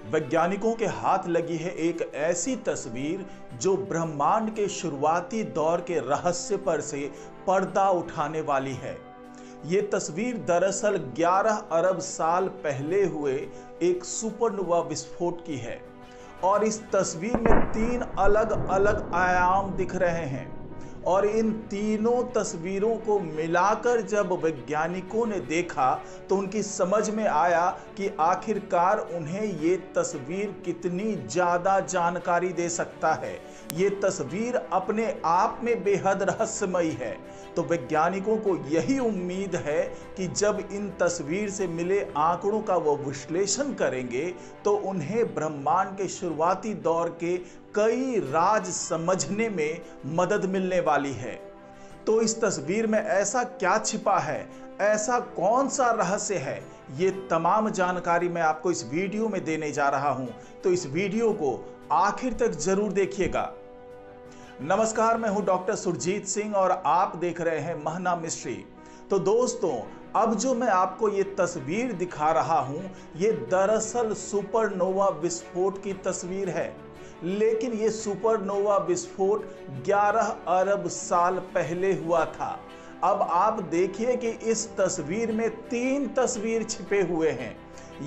वैज्ञानिकों के हाथ लगी है एक ऐसी तस्वीर जो ब्रह्मांड के शुरुआती दौर के रहस्य पर से पर्दा उठाने वाली है। ये तस्वीर दरअसल 11 अरब साल पहले हुए एक सुपरनोवा विस्फोट की है और इस तस्वीर में 3 अलग अलग आयाम दिख रहे हैं और इन तीनों तस्वीरों को मिलाकर जब वैज्ञानिकों ने देखा तो उनकी समझ में आया कि आखिरकार उन्हें ये तस्वीर कितनी ज़्यादा जानकारी दे सकता है। ये तस्वीर अपने आप में बेहद रहस्यमयी है। तो वैज्ञानिकों को यही उम्मीद है कि जब इन तस्वीर से मिले आंकड़ों का वो विश्लेषण करेंगे तो उन्हें ब्रह्मांड के शुरुआती दौर के कई राज समझने में मदद मिलने वाली है। तो इस तस्वीर में ऐसा क्या छिपा है, ऐसा कौन सा रहस्य है, ये तमाम जानकारी मैं आपको इस वीडियो में देने जा रहा हूं। तो इस वीडियो को आखिर तक जरूर देखिएगा। नमस्कार, मैं हूं डॉक्टर सुरजीत सिंह और आप देख रहे हैं महना मिस्ट्री। तो दोस्तों, अब जो मैं आपको ये तस्वीर दिखा रहा हूं, ये दरअसल सुपरनोवा विस्फोट की तस्वीर है। लेकिन ये सुपरनोवा विस्फोट 11 अरब साल पहले हुआ था। अब आप देखिए कि इस तस्वीर में 3 तस्वीर छिपे हुए हैं,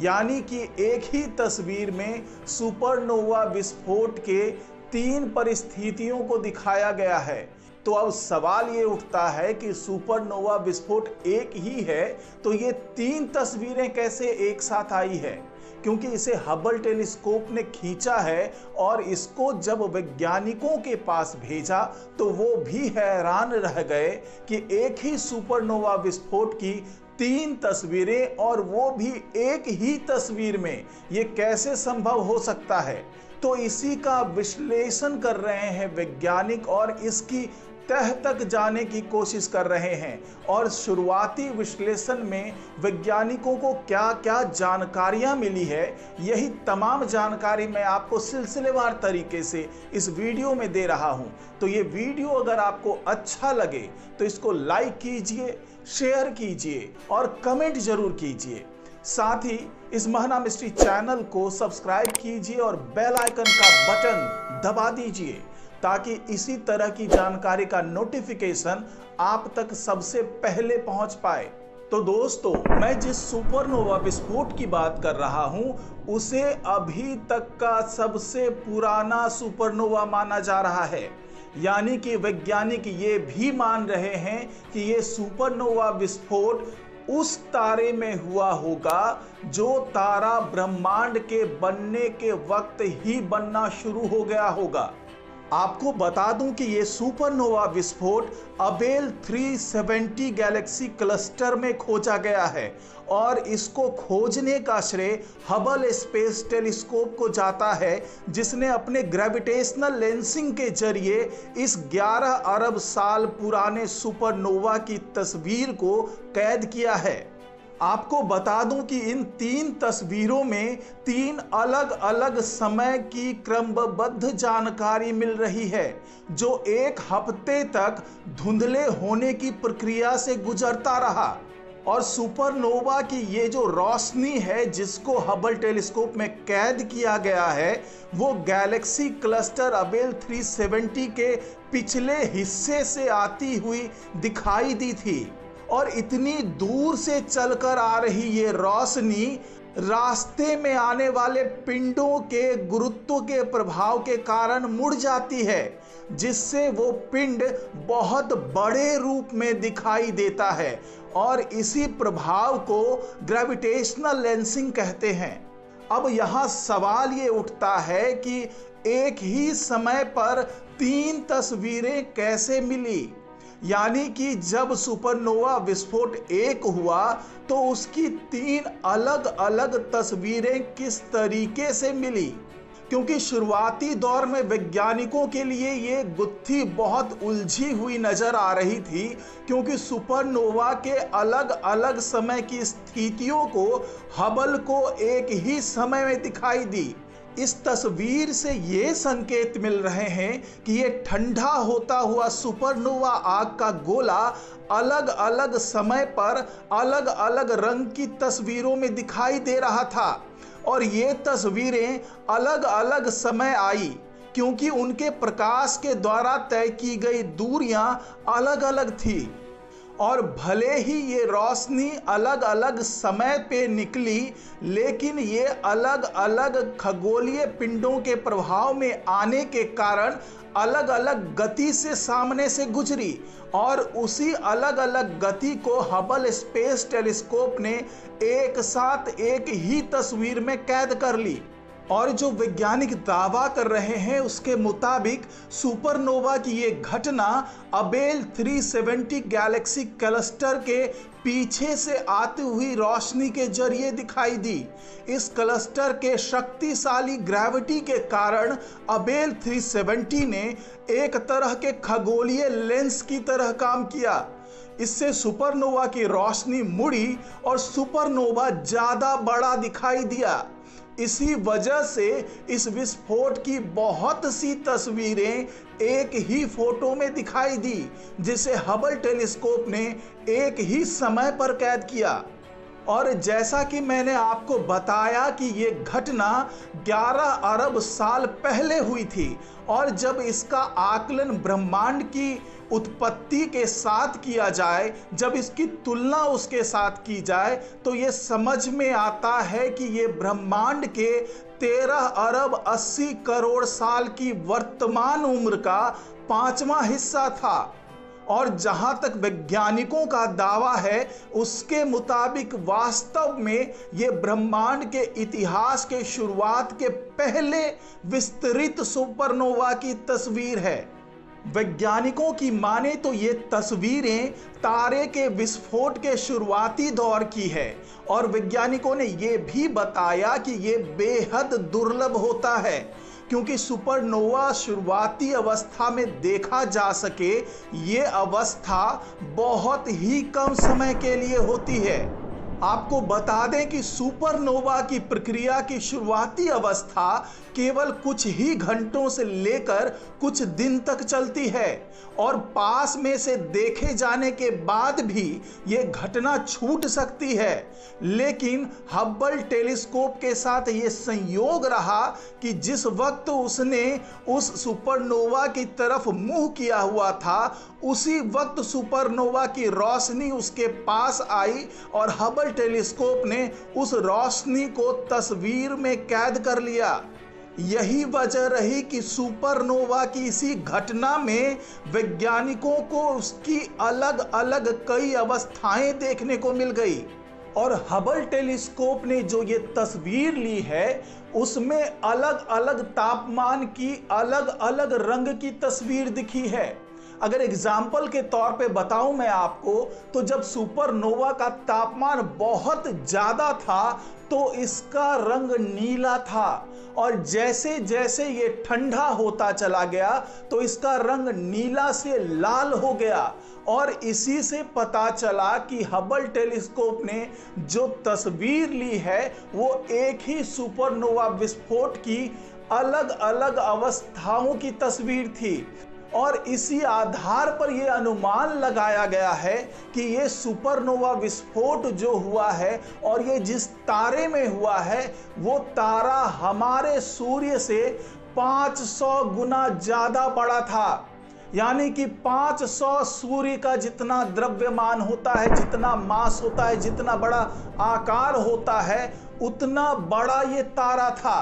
यानी कि एक ही तस्वीर में सुपरनोवा विस्फोट के 3 परिस्थितियों को दिखाया गया है। तो अब सवाल ये उठता है कि सुपरनोवा विस्फोट एक ही है तो ये 3 तस्वीरें कैसे एक साथ आई है, क्योंकि इसे हबल टेलीस्कोप ने खींचा है और इसको जब वैज्ञानिकों के पास भेजा तो वो भी हैरान रह गए कि एक ही सुपरनोवा विस्फोट की 3 तस्वीरें और वो भी एक ही तस्वीर में, ये कैसे संभव हो सकता है। तो इसी का विश्लेषण कर रहे हैं वैज्ञानिक और इसकी तह तक जाने की कोशिश कर रहे हैं। और शुरुआती विश्लेषण में वैज्ञानिकों को क्या क्या जानकारियां मिली है, यही तमाम जानकारी मैं आपको सिलसिलेवार तरीके से इस वीडियो में दे रहा हूं। तो ये वीडियो अगर आपको अच्छा लगे तो इसको लाइक कीजिए, शेयर कीजिए और कमेंट जरूर कीजिए। साथ ही इस महना मिस्ट्री चैनल को सब्सक्राइब कीजिए और बेल आइकन का बटन दबा दीजिए ताकि इसी तरह की जानकारी का नोटिफिकेशन आप तक सबसे पहले पहुंच पाए। तो दोस्तों, मैं जिस सुपरनोवा विस्फोट की बात कर रहा हूं उसे अभी तक का सबसे पुराना सुपरनोवा माना जा रहा है। यानी कि वैज्ञानिक ये भी मान रहे हैं कि ये सुपरनोवा विस्फोट उस तारे में हुआ होगा जो तारा ब्रह्मांड के बनने के वक्त ही बनना शुरू हो गया होगा। आपको बता दूं कि ये सुपरनोवा विस्फोट अबेल 370 गैलेक्सी क्लस्टर में खोजा गया है और इसको खोजने का श्रेय हबल स्पेस टेलीस्कोप को जाता है, जिसने अपने ग्रेविटेशनल लेंसिंग के जरिए इस 11 अरब साल पुराने सुपरनोवा की तस्वीर को कैद किया है। आपको बता दूं कि इन 3 तस्वीरों में 3 अलग अलग समय की क्रमबद्ध जानकारी मिल रही है, जो 1 हफ्ते तक धुंधले होने की प्रक्रिया से गुजरता रहा। और सुपरनोवा की ये जो रोशनी है जिसको हबल टेलीस्कोप में कैद किया गया है, वो गैलेक्सी क्लस्टर अबेल 370 के पिछले हिस्से से आती हुई दिखाई दी थी। और इतनी दूर से चलकर आ रही ये रोशनी रास्ते में आने वाले पिंडों के गुरुत्व के प्रभाव के कारण मुड़ जाती है, जिससे वो पिंड बहुत बड़े रूप में दिखाई देता है और इसी प्रभाव को ग्रेविटेशनल लेंसिंग कहते हैं। अब यहाँ सवाल ये उठता है कि एक ही समय पर 3 तस्वीरें कैसे मिली, यानी कि जब सुपरनोवा विस्फोट एक हुआ तो उसकी 3 अलग अलग तस्वीरें किस तरीके से मिली, क्योंकि शुरुआती दौर में वैज्ञानिकों के लिए ये गुत्थी बहुत उलझी हुई नजर आ रही थी, क्योंकि सुपरनोवा के अलग अलग समय की स्थितियों को हबल को एक ही समय में दिखाई दी। इस तस्वीर से ये संकेत मिल रहे हैं कि ये ठंडा होता हुआ सुपरनोवा आग का गोला अलग अलग समय पर अलग अलग रंग की तस्वीरों में दिखाई दे रहा था। और ये तस्वीरें अलग अलग समय आई क्योंकि उनके प्रकाश के द्वारा तय की गई दूरियां अलग अलग थी। और भले ही ये रोशनी अलग अलग समय पे निकली, लेकिन ये अलग अलग खगोलीय पिंडों के प्रभाव में आने के कारण अलग अलग गति से सामने से गुजरी और उसी अलग अलग गति को हबल स्पेस टेलीस्कोप ने एक साथ एक ही तस्वीर में कैद कर ली। और जो वैज्ञानिक दावा कर रहे हैं उसके मुताबिक सुपरनोवा की ये घटना अबेल 370 गैलेक्सी क्लस्टर के पीछे से आती हुई रोशनी के जरिए दिखाई दी। इस क्लस्टर के शक्तिशाली ग्रेविटी के कारण अबेल 370 ने एक तरह के खगोलीय लेंस की तरह काम किया। इससे सुपरनोवा की रोशनी मुड़ी और सुपरनोवा ज्यादा बड़ा दिखाई दिया। इसी वजह से इस विस्फोट की बहुत सी तस्वीरें एक ही फोटो में दिखाई दी, जिसे हबल टेलीस्कोप ने एक ही समय पर कैद किया। और जैसा कि मैंने आपको बताया कि ये घटना 11 अरब साल पहले हुई थी और जब इसका आकलन ब्रह्मांड की उत्पत्ति के साथ किया जाए, जब इसकी तुलना उसके साथ की जाए, तो ये समझ में आता है कि ये ब्रह्मांड के 13 अरब 80 करोड़ साल की वर्तमान उम्र का 5वां हिस्सा था। और जहां तक वैज्ञानिकों का दावा है उसके मुताबिक वास्तव में ये ब्रह्मांड के इतिहास के शुरुआत के पहले विस्तृत सुपरनोवा की तस्वीर है। वैज्ञानिकों की माने तो ये तस्वीरें तारे के विस्फोट के शुरुआती दौर की है और वैज्ञानिकों ने ये भी बताया कि ये बेहद दुर्लभ होता है क्योंकि सुपरनोवा शुरुआती अवस्था में देखा जा सके ये अवस्था बहुत ही कम समय के लिए होती है। आपको बता दें कि सुपरनोवा की प्रक्रिया की शुरुआती अवस्था केवल कुछ ही घंटों से लेकर कुछ दिन तक चलती है और पास में से देखे जाने के बाद भी ये घटना छूट सकती है। लेकिन हबल टेलीस्कोप के साथ ये संयोग रहा कि जिस वक्त उसने उस सुपरनोवा की तरफ मुंह किया हुआ था उसी वक्त सुपरनोवा की रोशनी उसके पास आई और हबल टेलीस्कोप ने उस रोशनी को तस्वीर में कैद कर लिया। यही वजह रही कि सुपरनोवा की इसी घटना में वैज्ञानिकों को उसकी अलग अलग कई अवस्थाएं देखने को मिल गई। और हबल टेलीस्कोप ने जो ये तस्वीर ली है उसमें अलग अलग तापमान की अलग अलग रंग की तस्वीर दिखी है। अगर एग्जाम्पल के तौर पे बताऊं मैं आपको, तो जब सुपरनोवा का तापमान बहुत ज़्यादा था तो इसका रंग नीला था और जैसे जैसे ये ठंडा होता चला गया तो इसका रंग नीला से लाल हो गया। और इसी से पता चला कि हबल टेलीस्कोप ने जो तस्वीर ली है वो एक ही सुपरनोवा विस्फोट की अलग अलग अवस्थाओं की तस्वीर थी। और इसी आधार पर यह अनुमान लगाया गया है कि ये सुपरनोवा विस्फोट जो हुआ है और ये जिस तारे में हुआ है वो तारा हमारे सूर्य से 500 गुना ज़्यादा बड़ा था। यानी कि 500 सूर्य का जितना द्रव्यमान होता है, जितना मास होता है, जितना बड़ा आकार होता है, उतना बड़ा ये तारा था।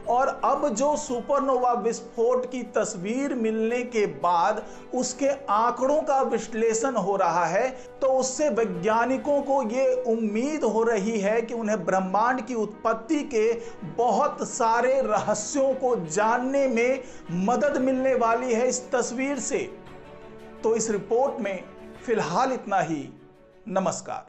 और अब जो सुपरनोवा विस्फोट की तस्वीर मिलने के बाद उसके आंकड़ों का विश्लेषण हो रहा है, तो उससे वैज्ञानिकों को ये उम्मीद हो रही है कि उन्हें ब्रह्मांड की उत्पत्ति के बहुत सारे रहस्यों को जानने में मदद मिलने वाली है इस तस्वीर से। तो इस रिपोर्ट में फिलहाल इतना ही। नमस्कार।